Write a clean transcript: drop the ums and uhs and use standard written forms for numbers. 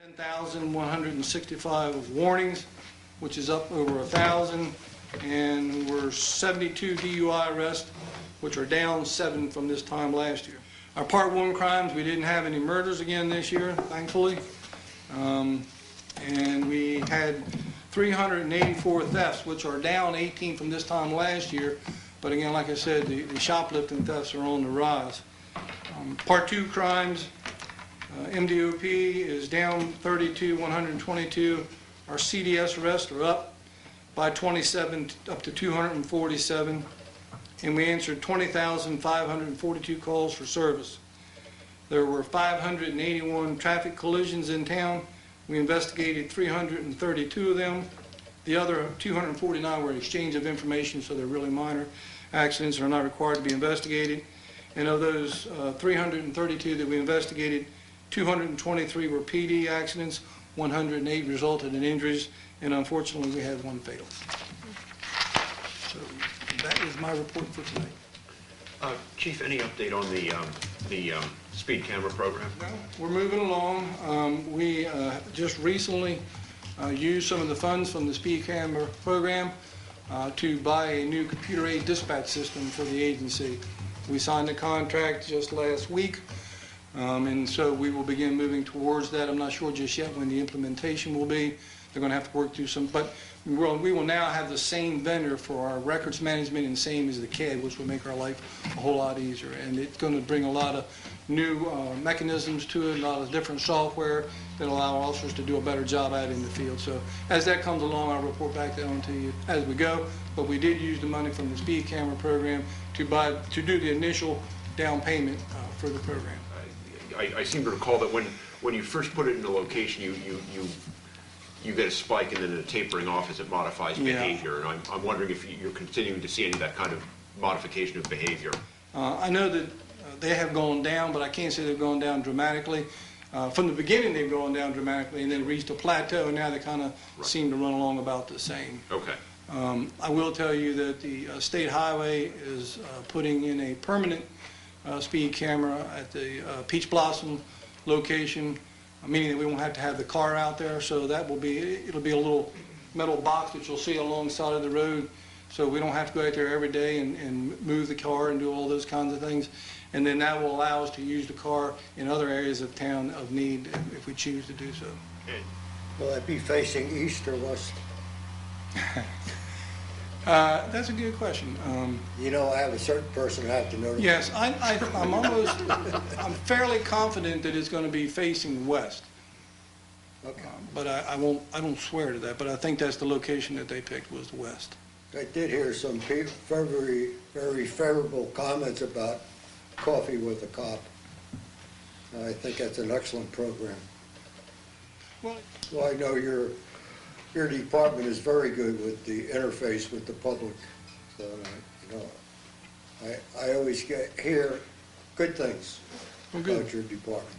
10,165 warnings, which is up over 1,000, and we're 72 DUI arrests, which are down 7 from this time last year. Our Part 1 crimes, we didn't have any murders again this year, thankfully, and we had 384 thefts, which are down 18 from this time last year, but again, like I said, the shoplifting thefts are on the rise. Part 2 crimes, MDOP is down 32, 122. Our CDS arrests are up by 27, up to 247. And we answered 20,542 calls for service. There were 581 traffic collisions in town. We investigated 332 of them. The other 249 were exchange of information, so they're really minor accidents and are not required to be investigated. And of those 332 that we investigated, 223 were PD accidents, 108 resulted in injuries, and unfortunately we had 1 fatal. So that is my report for tonight. Chief, any update on the speed camera program? No, we're moving along. We just recently used some of the funds from the speed camera program to buy a new computer-aided dispatch system for the agency. We signed the contract just last week, and so we will begin moving towards that. I'm not sure just yet when the implementation will be. They're going to have to work through some, but we will now have the same vendor for our records management and same as the CAD, which will make our life a whole lot easier. And it's going to bring a lot of new mechanisms to it, a lot of different software that allow officers to do a better job out in the field. So as that comes along, I'll report back on to you as we go. But we did use the money from the speed camera program to do the initial down payment for the program. I seem to recall that when you first put it in the location, you get a spike and then a tapering off as it modifies behavior. And I'm wondering if you're continuing to see any of that kind of modification of behavior. I know that they have gone down, but I can't say they've gone down dramatically. From the beginning, they've gone down dramatically, and then reached a plateau, and now they kind of seem to run along about the same. Okay. I will tell you that the State Highway is putting in a permanent speed camera at the Peach Blossom location, meaning that we won't have to have the car out there. So that will be, it'll be a little metal box that you'll see alongside of the road. So we don't have to go out there every day and move the car and do all those kinds of things. And then that will allow us to use the car in other areas of town of need if we choose to do so. Will that be facing east or west? That's a good question. You know, I have a certain person I have to know. Yes, I'm fairly confident that it's going to be facing west. Okay. But I don't swear to that, but I think that's the location that they picked was the west. I did hear some very, very favorable comments about Coffee with a Cop. I think that's an excellent program. Well, I know your department is very good with the interface with the public. So, you know, I always hear good things about your department.